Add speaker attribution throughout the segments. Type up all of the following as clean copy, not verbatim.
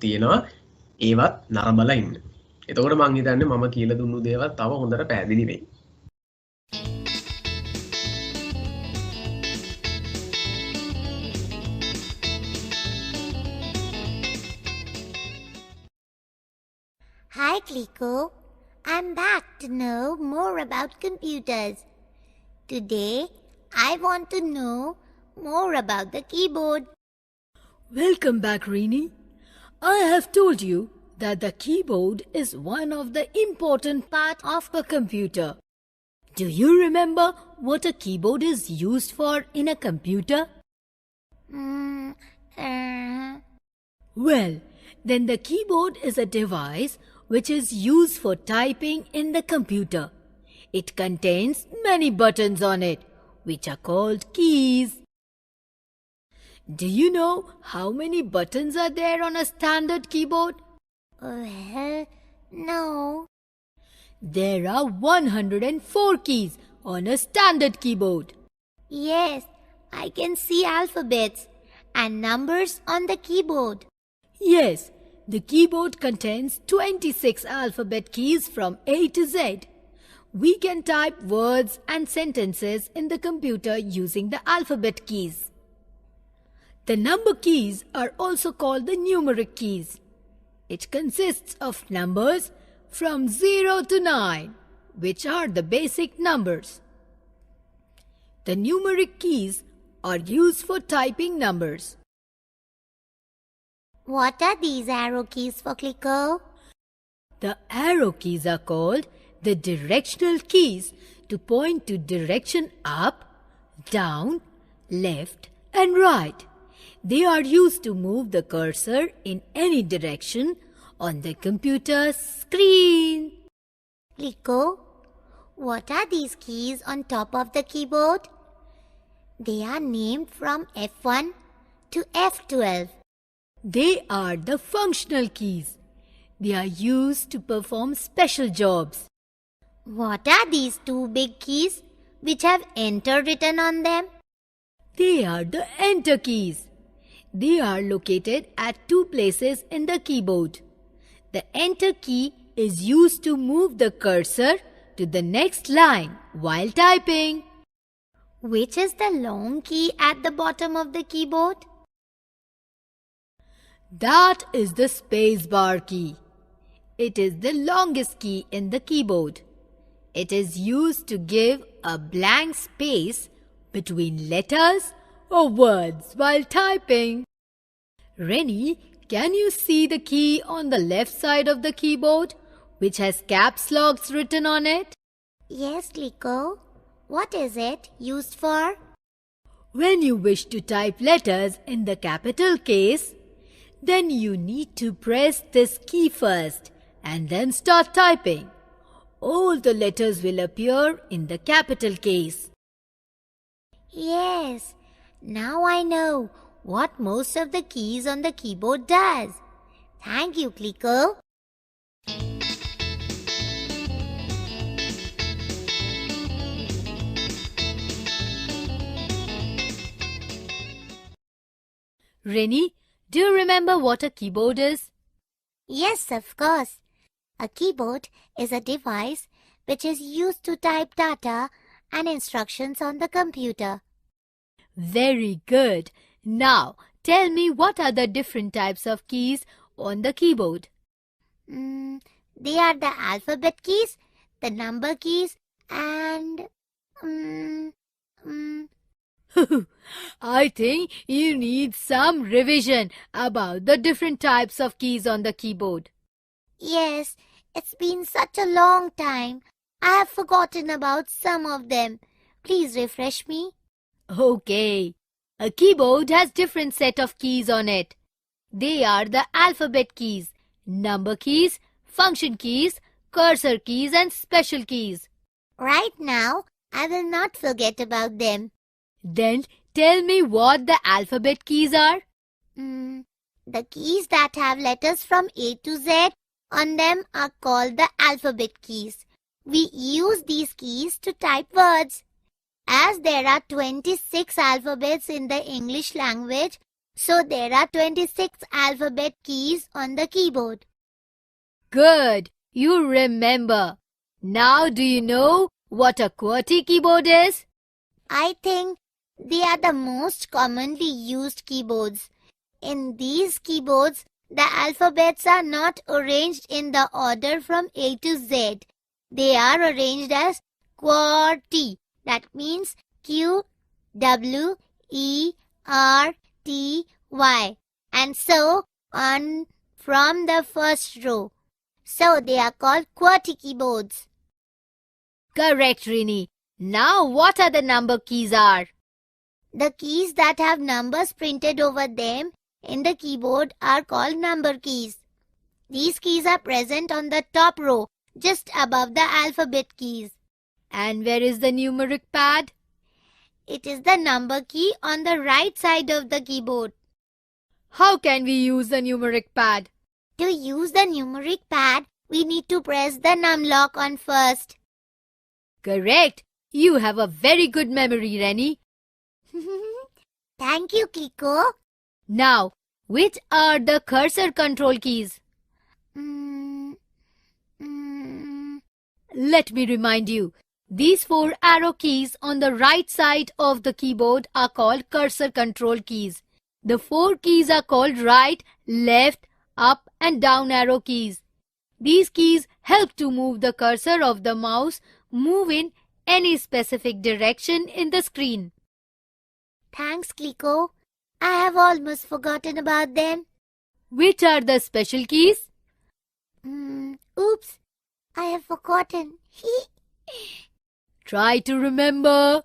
Speaker 1: තියෙනවා. ඒවත් නරඹලා ඉන්න. එතකොට මං හිතන්නේ මම කියලා දුන්නු දේවල් තව හොඳට පැහැදිලි වෙයි.
Speaker 2: Hi, Kliko. I'm back to know more about computers. Today, I want to know more about the keyboard.
Speaker 3: Welcome back, Rini. I have told you that the keyboard is one of the important parts of a computer. Do you remember what a keyboard is used for in a computer? Well, then the keyboard is a device which is used for typing in the computer. It contains many buttons on it, which are called keys. Do you know how many buttons are there on a standard keyboard?
Speaker 2: Well, no.
Speaker 3: There are 104 keys on a standard keyboard.
Speaker 2: Yes, I can see alphabets and numbers on the keyboard.
Speaker 3: Yes, the keyboard contains 26 alphabet keys from A to Z. We can type words and sentences in the computer using the alphabet keys. The number keys are also called the numeric keys. It consists of numbers from 0 to 9, which are the basic numbers. The numeric keys are used for typing numbers.
Speaker 2: What are these arrow keys for, Kliko?
Speaker 3: The arrow keys are called the directional keys to point to direction up, down, left and right. They are used to move the cursor in any direction on the computer screen.
Speaker 2: Kliko, what are these keys on top of the keyboard? They are named from F1 to F12.
Speaker 3: They are the functional keys. They are used to perform special jobs.
Speaker 2: What are these two big keys which have enter written on them?
Speaker 3: They are the enter keys. They are located at two places in the keyboard. The enter key is used to move the cursor to the next line while typing.
Speaker 2: Which is the long key at the bottom of the keyboard?
Speaker 3: That is the spacebar key. It is the longest key in the keyboard. It is used to give a blank space between letters or words while typing. Rennie, can you see the key on the left side of the keyboard, which has caps locks written on it?
Speaker 2: Yes, Kliko. What is it used for?
Speaker 3: When you wish to type letters in the capital case, then you need to press this key first and then start typing. All the letters will appear in the capital case.
Speaker 2: Yes, now I know what most of the keys on the keyboard does. Thank you, Kliko.
Speaker 3: Rennie, do you remember what a keyboard is?
Speaker 2: Yes, of course. A keyboard is a device which is used to type data and instructions on the computer.
Speaker 3: Very good. Now, tell me what are the different types of keys on the keyboard?
Speaker 2: They are the alphabet keys, the number keys, and...
Speaker 3: I think you need some revision about the different types of keys on the keyboard.
Speaker 2: Yes, it's been such a long time. I have forgotten about some of them. Please refresh me.
Speaker 3: Okay. A keyboard has different set of keys on it. They are the alphabet keys, number keys, function keys, cursor keys and special keys.
Speaker 2: Right now, I will not forget about them.
Speaker 3: Then tell me what the alphabet keys are.
Speaker 2: The keys that have letters from A to Z on them are called the alphabet keys. We use these keys to type words. As there are 26 alphabets in the English language, So there are 26 alphabet keys on the keyboard.
Speaker 3: Good, you remember. Now do you know what a QWERTY keyboard is?
Speaker 2: I think they are the most commonly used keyboards. In these keyboards, the alphabets are not arranged in the order from A to Z. They are arranged as QWERTY. That means Q, W, E, R, T, Y. And so on from the first row. So they are called QWERTY keyboards.
Speaker 3: Correct, Rini. Now what are the number keys are?
Speaker 2: The keys that have numbers printed over them in the keyboard are called number keys. These keys are present on the top row, just above the alphabet keys.
Speaker 3: And where is the numeric pad?
Speaker 2: It is the number key on the right side of the keyboard.
Speaker 3: How can we use the numeric pad?
Speaker 2: To use the numeric pad, we need to press the num lock on first.
Speaker 3: Correct. You have a very good memory, Rennie.
Speaker 2: Thank you, Kiko.
Speaker 3: Now, which are the cursor control keys? Let me remind you. These 4 arrow keys on the right side of the keyboard are called cursor control keys. The 4 keys are called right, left, up and down arrow keys. These keys help to move the cursor of the mouse move in any specific direction in the screen.
Speaker 2: Thanks, Kiko. I have almost forgotten about them.
Speaker 3: Which are the special keys?
Speaker 2: Oops, I have forgotten.
Speaker 3: Try to remember.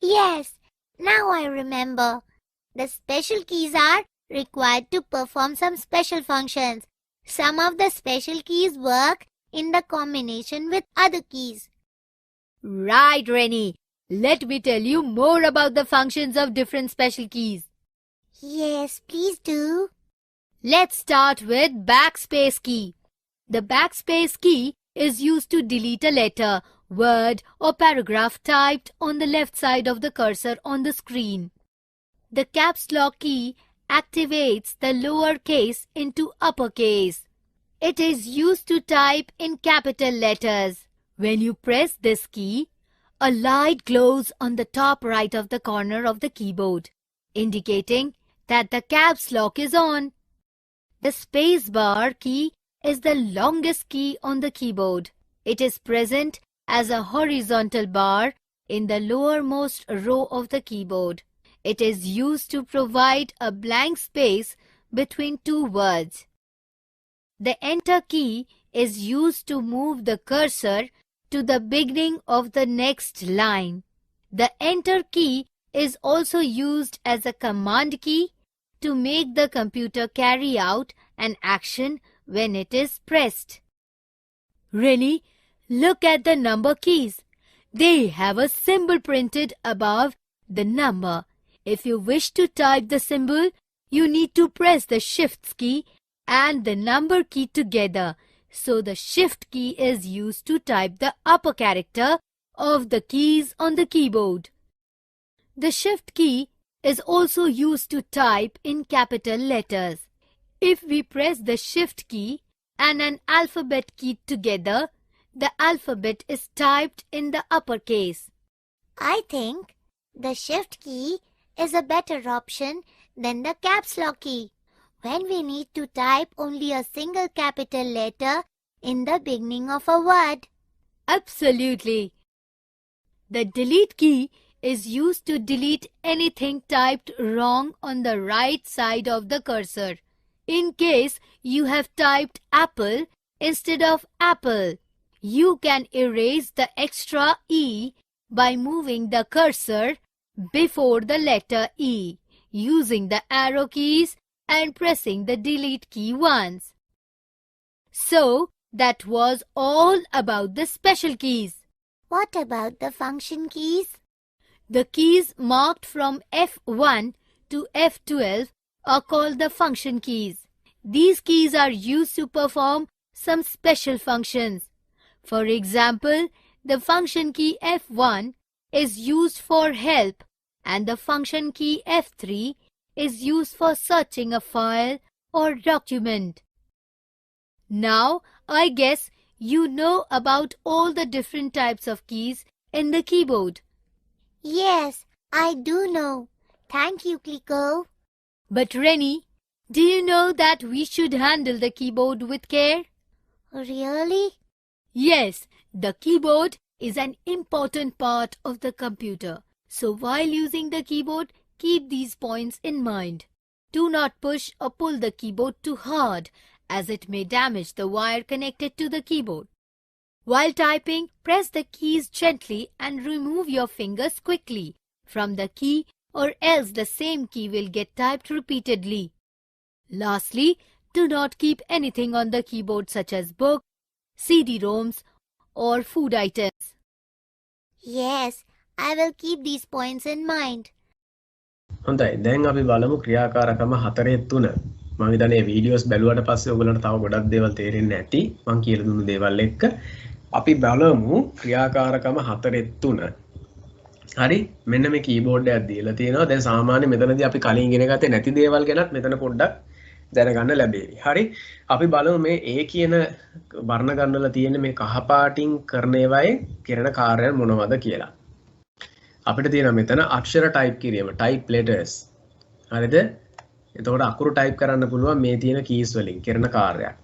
Speaker 2: Yes, now I remember. The special keys are required to perform some special functions. Some of the special keys work in the combination with other keys.
Speaker 3: Right, Rennie. Let me tell you more about the functions of different special keys.
Speaker 2: Yes, please do.
Speaker 3: Let's start with backspace key. The backspace key is used to delete a letter, word or paragraph typed on the left side of the cursor on the screen. The caps lock key activates the lower case into uppercase. It is used to type in capital letters. When you press this key, a light glows on the top right of the corner of the keyboard, indicating that the caps lock is on. The space bar key is the longest key on the keyboard. It is present as a horizontal bar in the lowermost row of the keyboard. It is used to provide a blank space between 2 words. The enter key is used to move the cursor to the beginning of the next line. The enter key is also used as a command key to make the computer carry out an action when it is pressed. Rennie, look at the number keys. They have a symbol printed above the number. If you wish to type the symbol, you need to press the Shift key and the number key together. So the Shift key is used to type the upper character of the keys on the keyboard. The Shift key is also used to type in capital letters. If we press the Shift key and an alphabet key together, the alphabet is typed in the uppercase.
Speaker 2: I think the Shift key is a better option than the caps lock key when we need to type only a single capital letter in the beginning of a word.
Speaker 3: Absolutely. The delete key is used to delete anything typed wrong on the right side of the cursor. In case you have typed apple instead of apple, you can erase the extra E by moving the cursor before the letter E using the arrow keys and pressing the delete key once. So, that was all about the special keys.
Speaker 2: What about the function keys?
Speaker 3: The keys marked from F1 to F12 are called the function keys. These keys are used to perform some special functions. For example, the function key F1 is used for help and the function key F3 is used for searching a file or document. Now, I guess you know about all the different types of keys in the keyboard.
Speaker 2: Yes, I do know. Thank you, Kliko.
Speaker 3: But Rennie, do you know that we should handle the keyboard with care?
Speaker 2: Really?
Speaker 3: Yes, the keyboard is an important part of the computer. So while using the keyboard, keep these points in mind. Do not push or pull the keyboard too hard, as it may damage the wire connected to the keyboard. While typing, press the keys gently and remove your fingers quickly from the key, or else the same key will get typed repeatedly. Lastly, do not keep anything on the keyboard such as books, CD-ROMs or food items.
Speaker 2: Yes, I will keep these points in mind.
Speaker 1: හොඳයි දැන් අපි බලමු ක්‍රියාකාරකම 4.3 මම හිතන්නේ videos බැලුවට පස්සේ ඔයගලන්ට තව ගොඩක් දේවල් තේරෙන්නේ නැති මම කියලා දුන්නු දේවල් එක්ක අපි බලමු ක්‍රියාකාරකම 4.3 හරි මෙන්න මේ කීබෝඩ් එකක් දීලා තියෙනවා දැන් සාමාන්‍ය මෙතනදී අපි කලින් ඉගෙන ගත්තේ නැති දේවල් ගැනත් මෙතන පොඩ්ඩක් දැනගන්න ලැබෙවි හරි අපි බලමු මේ A කියන වර්ණ ගන්නලා තියෙන මේ කහ පාටින් කරන ඒවායේ කරන කාර්යය මොනවද කියලා අපිට තියෙනවා මෙතන අක්ෂර ටයිප් කිරීම type letters හරිද එතකොට අකුරු ටයිප් කරන්න පුළුවන් මේ තියෙන කීස් වලින් කරන කාර්යයක්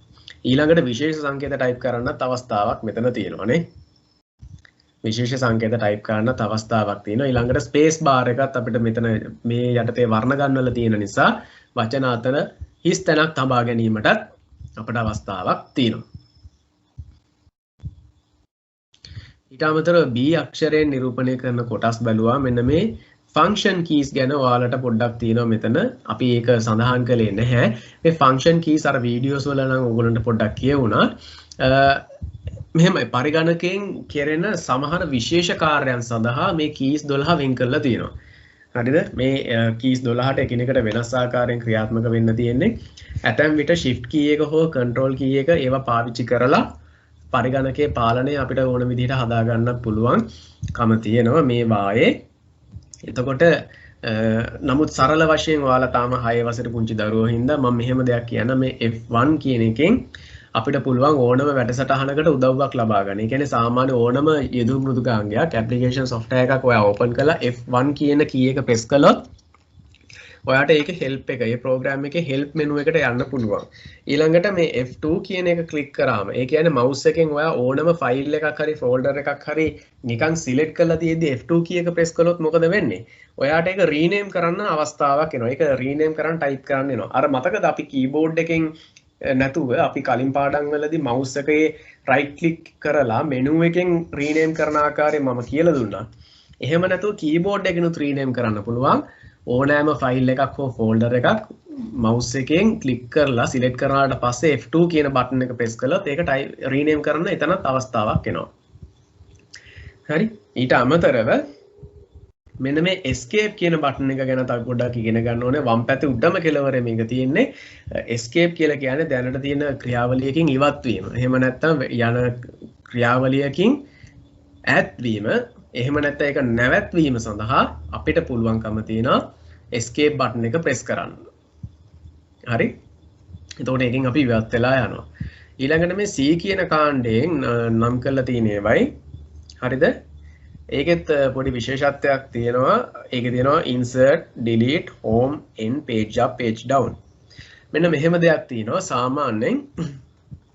Speaker 1: ඊළඟට විශේෂ සංකේත ටයිප් කරන්නත් අවස්ථාවක් මෙතන තියෙනවානේ විශේෂ සංකේත ටයිප් කරන්නත් අවස්ථාවක් තියෙනවා ඊළඟට ස්පේස් බාර් එකත් අපිට මෙතන මේ යටතේ වර්ණ ගන්නවල තියෙන නිසා වචන අතර හිස් තැනක් තබා ගැනීමටත් අපිට අවස්ථාවක් තියෙනවා ඊට අමතරව B අක්ෂරයෙන් නිරූපණය කරන කොටස් බැලුවා මෙන්න මේ ෆන්ක්ෂන් කීස් ගැන ඔයාලට පොඩ්ඩක් තියෙනවා මෙතන අපි ඒක සඳහන් කළේ නැහැ මේ ෆන්ක්ෂන් කීස් අර වීඩියෝස් වල නම් ඔයගොල්ලන්ට පොඩ්ඩක් කියවුණා මෙහෙමයි පරිගණකයෙන් කෙරෙන සමහර විශේෂ කාර්යයන් සඳහා මේ කීස් 12 වෙන් කරලා තියෙනවා හරිද මේ කීස් 12ට එකිනෙකට වෙනස් ආකාරයෙන් ක්‍රියාත්මක වෙන්න තියෙන්නේ ඇතැම් විට shift key එක හෝ control key එක ඒවා පාවිච්චි කරලා පරිගණකයේ පාලනය අපිට ඕන විදිහට හදා ගන්නත් පුළුවන් කම තියෙනවා මේ වායේ එතකොට නමුත් සරල වශයෙන් ඔයාලා තාම 6 වසරේ පුංචි දරුවෝ හින්දා මම මෙහෙම දෙයක් කියන මේ F1 කියන එකෙන් අපිට පුළුවන් ඕනම වැඩසටහනකට උදව්වක් ලබා ගන්න. ඒ කියන්නේ සාමාන්‍ය ඕනම යෙදු මෘදුකාංගයක් ඇප්ලිකේෂන් software එකක් ඔයා ඕපන් කරලා F1 කියන key එක press කළොත් ඔයාට ඒකේ help එක, ඒ program එකේ help menu එකට යන්න පුළුවන්. ඊළඟට මේ F2 කියන එක click කරාම, ඒ කියන්නේ mouse එකෙන් ඔයා ඕනම file එකක් හරි folder එකක් හරි නිකන් select කරලා තියෙද්දි F2 key එක press කළොත් මොකද වෙන්නේ? ඔයාට ඒක rename කරන්න අවස්ථාවක් එනවා. ඒක rename කරන්න type කරන්න එනවා. අර මතකද අපි keyboard එකෙන් නැතුව අපි කලින් පාඩම් වලදී mouse එකේ right click කරලා menu එකෙන් rename කරන ආකාරය මම කියලා දුන්නා. එහෙම නැතුව keyboard එකෙනුත් rename කරන්න පුළුවන්. ඕනෑම ෆයිල් එකක් හෝ ෆෝල්ඩර් එකක් mouse එකෙන් ක්ලික් කරලා සිලෙක්ට් කරනාට පස්සේ F2 කියන බටන් එක ප්‍රෙස් කළොත් ඒක රීනේම් කරන්න එතනත් අවස්ථාවක් එනවා. හරි. ඊට අමතරව මෙන්න මේ escape කියන බටන් එක ගැන තව පොඩ්ඩක් ඉගෙන ගන්න ඕනේ. වම් පැත්තේ උඩම කෙළවරේ මේක තියෙන්නේ. escape කියලා කියන්නේ දැනට තියෙන ක්‍රියාවලියකින් ඉවත් වීම. එහෙම නැත්නම් යන ක්‍රියාවලියකින් ඈත් වීම එහෙම නැත්නම් ඒක නැවැත්වීම සඳහා අපිට පුළුවන්කම තියෙනවා escape button එක press කරන්න. හරි. එතකොට එකෙන් අපි ඉවත් වෙලා යනවා. ඊළඟට මේ C කියන කාණ්ඩයෙන් නම් කරලා තියෙන ඒවයි. හරිද? ඒකෙත් පොඩි විශේෂත්වයක් තියෙනවා. ඒකේ තියෙනවා insert, delete, home, end, page up, page down. මෙන්න මෙහෙම දෙයක් තියෙනවා. සාමාන්‍යයෙන්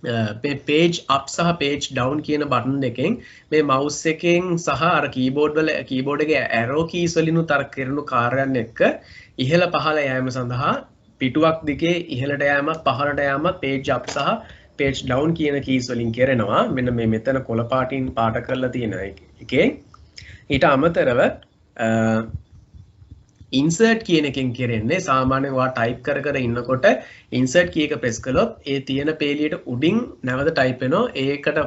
Speaker 1: page up සහ page down කියන බටන් දෙකෙන් මේ mouse එකෙන් සහ අර keyboard එකේ arrow keys වලිනුත් අර කරන කාර්යයන් එක්ක ඉහළ පහළ යෑම සඳහා පිටුවක් දිගේ ඉහළට යෑමත් පහළට යෑමත් page up සහ page down කියන keys වලින් කරනවා මෙන්න මේ මෙතන කොළ පාටින් පාට කරලා තියෙන එකේ ඊට අමතරව insert කියන එකෙන් කරන්නේ සාමාන්‍යයෙන් ඔයා type කර ඉන්නකොට insert key එක press කළොත් ඒ තියෙන පේලියට උඩින් නැවත type වෙනවා ඒකට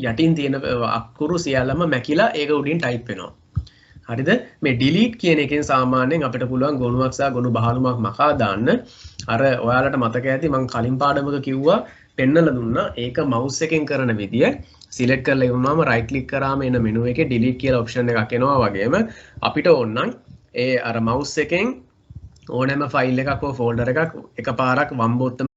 Speaker 1: යටින් තියෙන අකුරු සියල්ලම මැකිලා ඒක උඩින් type වෙනවා හරිද මේ delete කියන එකෙන් සාමාන්‍යයෙන් අපිට පුළුවන් ගොනුවක් සහ ගොනු බහලුමක් මකා දාන්න අර ඔයාලට මතක ඇති මම කලින් පාඩමක කිව්වා පෙන්නලා දුන්නා ඒක mouse එකෙන් කරන විදිය select කරලා ඉවරනම right click කරාම එන menu එකේ delete කියලා option එකක් එනවා වගේම අපිට ඕනනම් ඒ අර mouse එකෙන් ඕනෑම ෆයිල් එකක් හෝ ෆෝල්ඩර් එකක් එකපාරක් වම් බොත්තම